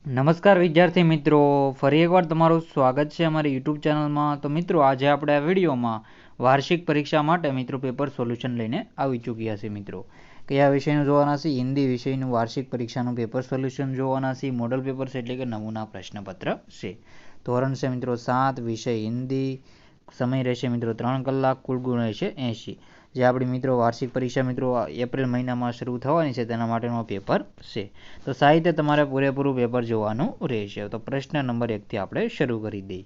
નમસ્કાર વિદ્યાર્થી મિત્રો, ફરી એકવાર તમારું સ્વાગત છે અમારી યુટ્યુબ ચેનલમાં. તો મિત્રો, આજે આપણે આ વિડીયોમાં વાર્ષિક પરીક્ષા માટે મિત્રો પેપર સોલ્યુશન લઈને આવી ચૂક્યા છે. મિત્રો કયા વિષયનું જોવાના છે? હિન્દી વિષયનું વાર્ષિક પરીક્ષાનું પેપર સોલ્યુશન જોવાના છે. મોડલ પેપર છે એટલે કે નમૂના પ્રશ્નપત્ર છે. ધોરણ છે મિત્રો 7, વિષય હિન્દી. સમય રહેશે મિત્રો 3 કલાક, કુલ ગુણ રહેશે 80. જે આપણી મિત્રો વાર્ષિક પરીક્ષા મિત્રો એપ્રિલ મહિનામાં શરૂ થવાની છે તેના માટેનો પેપર છે. તો સાહિત્ય તમારે પૂરેપૂરું પેપર જોવાનું રહેશે. તો પ્રશ્ન નંબર 1 આપણે શરૂ કરી દઈએ.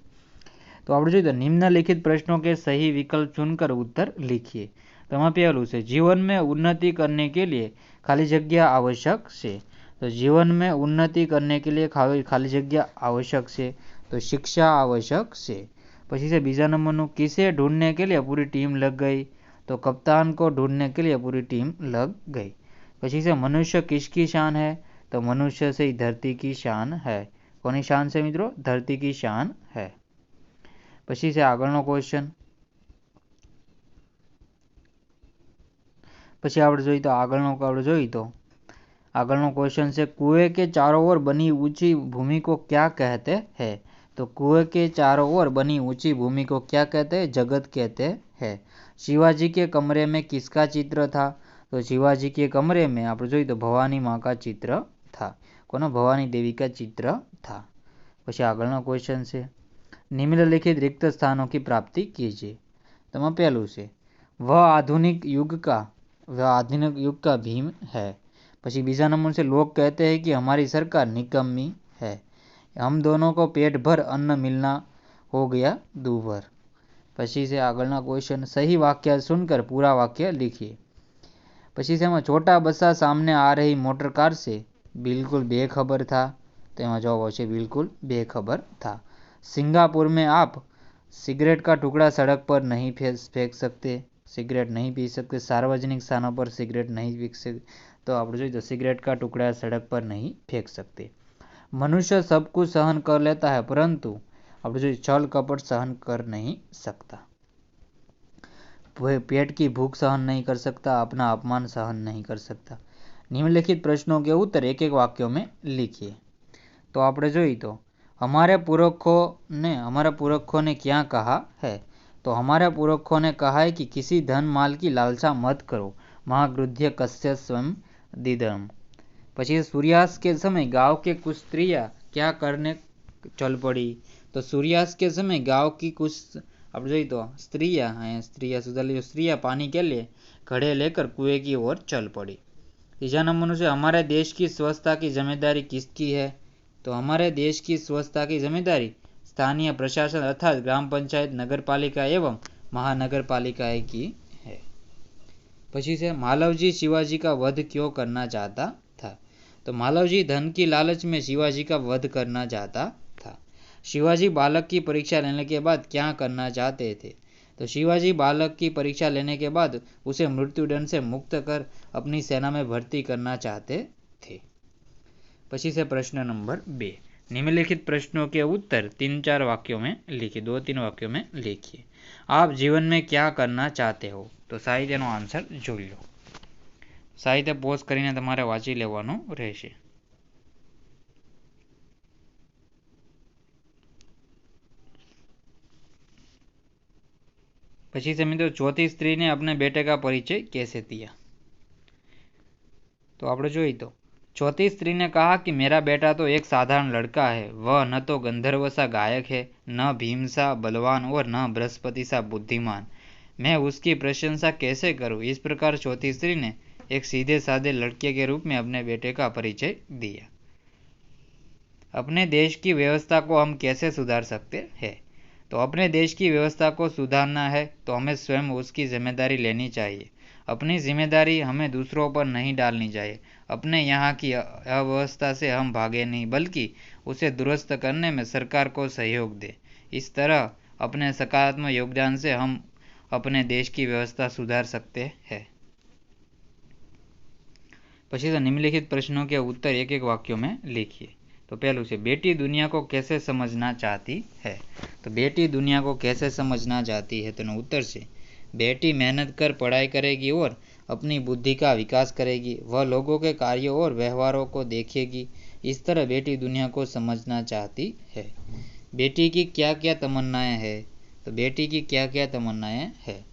તો આપણે જોઈએ તો निम्नलिखित प्रश्नों के सही विकल्प चुनकर उत्तर लिखिए. तो एमां पहेलुं छे जीवन में उन्नति करने के लिए खाली जग्या आवश्यक है. तो जीवन में उन्नति करने के लिए खाली जग्या आवश्यक है, तो शिक्षा आवश्यक है. पछी से बीजा नंबरनुं किसे ढूंढने के लिए पूरी टीम लग गई? तो कप्तान को ढूंढने के लिए पूरी टीम लग गई. पछी से मनुष्य किसकी शान है? तो मनुष्य से धरती की शान है. कोनी शान से मित्रों? धरती की शान है. पछी से आगळनो क्वेश्चन. पछी आपणे जोईए तो आगळनो क्वेश्चन से कुएं के चारों ओर बनी ऊंची भूमि को क्या कहते हैं? तो कुएं के चारों ओर बनी ऊंची भूमि को क्या कहते हैं? जगत कहते हैं. शिवाजी के कमरे में किसका चित्र था? तो शिवाजी के कमरे में आप जोईए तो भवानी माँ का चित्र था. कोना? भवानी देवी का चित्र था. पछी आगळनो क्वेश्चन से निम्नलिखित रिक्त स्थानों की प्राप्ति कीजिए. तो पहलू से वह आधुनिक युग का भीम है. पछी बीजा नंबर से लोग कहते हैं कि हमारी सरकार निकम्मी है. हम दोनों को पेट भर अन्न मिलना हो गया दूभर. पछी से आगळना क्वेश्चन सही वाक्य सुनकर पूरा वाक्य लिखिए. पछी से एमां छोटा बस्सा सामने आ रही मोटर कार से बिल्कुल बेखबर था. तो एमां जवाब आवशे बिल्कुल बेखबर था. सिंगापुर में आप सिगरेट का टुकड़ा सड़क पर नहीं फेंक सकते. सिगरेट नहीं पी सकते. सार्वजनिक स्थानों पर सिगरेट नहीं पी सकते. तो आप जोईए तो सिगरेट का टुकड़ा सड़क पर नहीं फेंक सकते. मनुष्य सब कुछ सहन कर लेता है परंतु आप जोईए छल कपट सहन कर नहीं सकता. पेट की भूख सहन नहीं कर सकता. अपना अपमान सहन नहीं कर सकता. निम्नलिखित प्रश्नों के उत्तर एक एक वाक्यों में लिखिए. तो आप जोईए तो हमारे पुरखों ने क्या कहा है? तो हमारे पुरखों ने कहा है कि किसी धन माल की लालसा मत करो. महागृध्य कस्य स्वयं दिदम. पछी सूर्यास्त के समय गांव के कुछ स्त्रियां क्या करने चल पड़ी? तो सूर्यास्त के समय गांव की कुछ आप जोईए तो स्त्रियां पानी के लिए घड़े लेकर कुएं की ओर चल पड़ी. तीजा नंबर से हमारे देश की स्वच्छता की जिम्मेदारी किसकी है? तो हमारे देश की स्वच्छता की जिम्मेदारी स्थानीय प्रशासन अर्थात ग्राम पंचायत, नगर पालिका एवं महानगर पालिका की है. पछी से मालवजी शिवाजी का वध क्यों करना चाहता था? तो मालवजी धन की लालच में शिवाजी का वध करना चाहता था. शिवाजी बालक की परीक्षा लेने के बाद क्या करना चाहते थे? तो शिवाजी बालक की परीक्षा लेने के बाद उसे मृत्युदंड से मुक्त कर अपनी सेना में भर्ती करना चाहते थे. पछी से प्रश्न नंबर 2. निम्नलिखित प्रश्नों के उत्तर 3-4 वाक्यों में लिखिए. 2-3 वाक्यों में लिखिए. आप जीवन में क्या करना चाहते हो? तो साहित्यનો आंसर જોઈ લો. साहित्य પોઝ કરીને તમારે વાંચી લેવાનું રહેશે. पछी से मित्रों चौथी स्त्री ने अपने बेटे का परिचय कैसे दिया? तो आप जोईए तो चौथी स्त्री ने कहा कि मेरा बेटा तो एक साधारण लड़का है. वह न तो गंधर्व सा गायक है, न भीम सा बलवान और न बृहस्पति सा बुद्धिमान. मैं उसकी प्रशंसा कैसे करूं? इस प्रकार चौथी स्त्री ने एक सीधे साधे लड़के के रूप में अपने बेटे का परिचय दिया. अपने देश की व्यवस्था को हम कैसे सुधार सकते हैं? तो अपने देश की व्यवस्था को सुधारना है तो हमें स्वयं उसकी जिम्मेदारी लेनी चाहिए. अपनी जिम्मेदारी हमें दूसरों पर नहीं डालनी चाहिए. अपने यहाँ की अव्यवस्था से हम भागे नहीं बल्कि उसे दुरुस्त करने में सरकार को सहयोग दें. इस तरह अपने सकारात्मक योगदान से हम अपने देश की व्यवस्था सुधार सकते हैं. पछी निम्नलिखित प्रश्नों के उत्तर एक एक वाक्यों में लिखिए. तो पहलू से बेटी दुनिया को कैसे समझना चाहती है? तो बेटी दुनिया को कैसे समझना चाहती है? तो उत्तर से बेटी मेहनत कर पढ़ाई करेगी और अपनी बुद्धि का विकास करेगी. वह लोगों के कार्यों और व्यवहारों को देखेगी. इस तरह बेटी दुनिया को समझना चाहती है। बेटी की क्या क्या तमन्नाएं हैं? तो बेटी की क्या क्या तमन्नाएं हैं?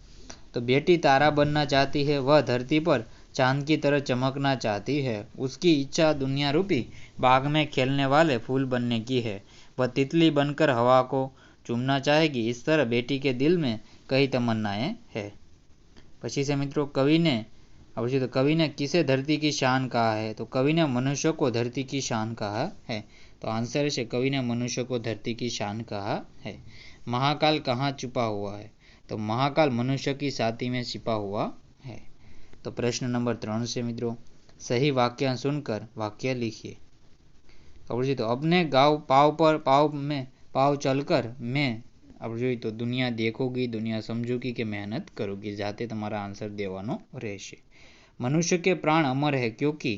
तो बेटी तारा बनना चाहती है, वह धरती पर चांद की तरह चमकना चाहती है। उसकी इच्छा दुनिया रूपी बाग में खेलने वाले फूल बनने की है। वह तितली बनकर हवा को चूमना चाहेगी। इस तरह बेटी के दिल में कई तमन्नाएं हैं। पछी से मित्रों कवि ने किसे धरती की शान कहा है? तो कवि ने मनुष्य को धरती की शान कहा है। तो आंसर है कवि ने मनुष्य को धरती की शान कहा है। महाकाल कहाँ छुपा हुआ है? तो महाकाल मनुष्य की छाती में छिपा हुआ है। तो प्रश्न नंबर 3 से मित्रों सही वाक्य सुनकर वाक्य लिखिए। तो अपने गाँव पाव चलकर मैं अब જોઈએ તો दुनिया देखोगी, दुनिया समझोगी कि मेहनत करोगी। जाते तुम्हारा आंसर देवानो रहेशे। मनुष्य के प्राण अमर है क्योंकि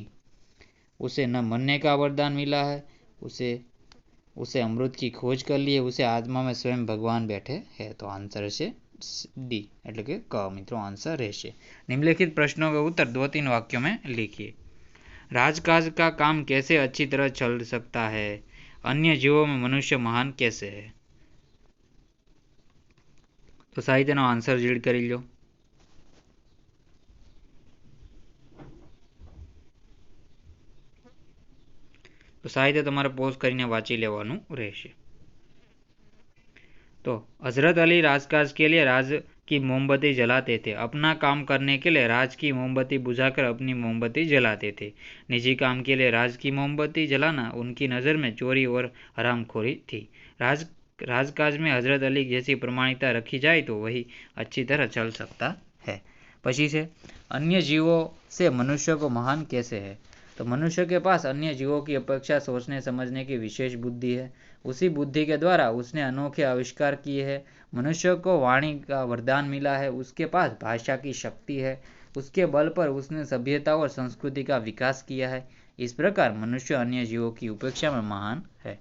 उसे न मरने का वरदान मिला है, उसे अमृत की खोज कर ली है, उसे आत्मा में स्वयं भगवान बैठे है। तो आंसर है डी એટલે કે ક મિત્રો आंसर રહેશે। निम्नलिखित प्रश्नों का उत्तर 2-3 वाक्यों में लिखिए। राजकाज का काम कैसे अच्छी तरह चल सकता है? अन्य जीवों में मनुष्य महान कैसे है? तो साहित्यનો आंसर રીડ કરી લો। तो साहित्य તમારે પોઝ કરીને વાંચી લેવાનું રહેશે। तो हजरत अली राजकाज के लिए राज की मोमबत्ती जलाते थे। अपना काम करने के लिए राज की मोमबत्ती बुझाकर अपनी मोमबत्ती जलाते थे। निजी काम के लिए राज की मोमबत्ती जलाना उनकी नज़र में चोरी और हरामखोरी थी। राजकाज में हजरत अली जैसी प्रमाणिकता रखी जाए तो वही अच्छी तरह चल सकता है। पछी से अन्य जीवों से मनुष्य को महान कैसे है? तो मनुष्य के पास अन्य जीवों की अपेक्षा सोचने समझने की विशेष बुद्धि है। उसी बुद्धि के द्वारा उसने अनोखे आविष्कार किए हैं। मनुष्य को वाणी का वरदान मिला है, उसके पास भाषा की शक्ति है, उसके बल पर उसने सभ्यता और संस्कृति का विकास किया है। इस प्रकार मनुष्य अन्य जीवों की उपेक्षा में महान है।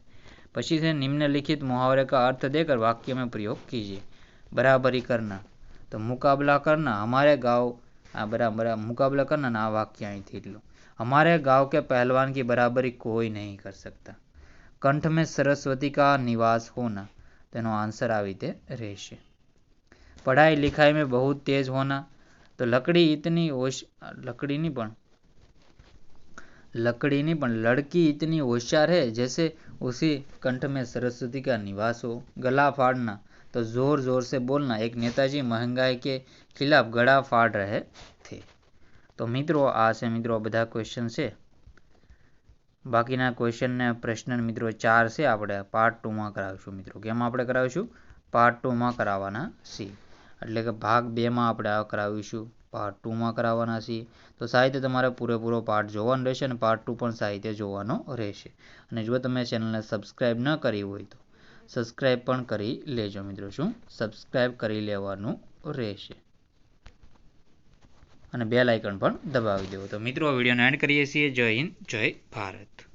पछी से निम्नलिखित मुहावरे का अर्थ देकर वाक्य में प्रयोग कीजिए। बराबरी करना, तो मुकाबला करना। हमारे गाँव बराबर मुकाबला करना ना वाक्य અહીંથી લો। हमारे गांव के पहलवान की बराबरी कोई नहीं कर सकता। कंठ में सरस्वती का निवास होना, तेनो आंसर आ रीते रहेशे। पढ़ाई लिखाई में बहुत तेज होना, तो लड़की इतनी होशियार है जैसे उसी कंठ में सरस्वती का निवास हो। गला फाड़ना, तो जोर जोर से बोलना। एक नेताजी महंगाई के खिलाफ गला फाड़ रहे थे। तो मित्रों आ से मित्रों बधा क्वेश्चन से। बाकीना क्वेश्चन ने प्रश्न मित्रों 4 से આપણે પાર્ટ 2 માં કરાવીશું મિત્રો। કેમ આપણે કરાવીશું? પાર્ટ 2 માં કરાવવાના છીએ। એટલે કે ભાગ 2 માં આપણે આ કરાવીશું, પાર્ટ 2 માં કરાવવાના છીએ। તો સાહિત્ય તમારે પૂરેપૂરો પાર્ટ જોવાનો રહેશે અને પાર્ટ 2 પણ સાહિત્ય જોવાનો રહેશે। અને જો તમે ચેનલને સબસ્ક્રાઇબ ન કરી હોય તો સબસ્ક્રાઇબ પણ કરી લેજો મિત્રો। શું સબસ્ક્રાઇબ કરી લેવાનું રહેશે અને બેલ આઇકન પણ દબાવી દેવો। તો મિત્રો વિડીયોને એન્ડ કરીએ છીએ। જય હિન્દ, જય ભારત।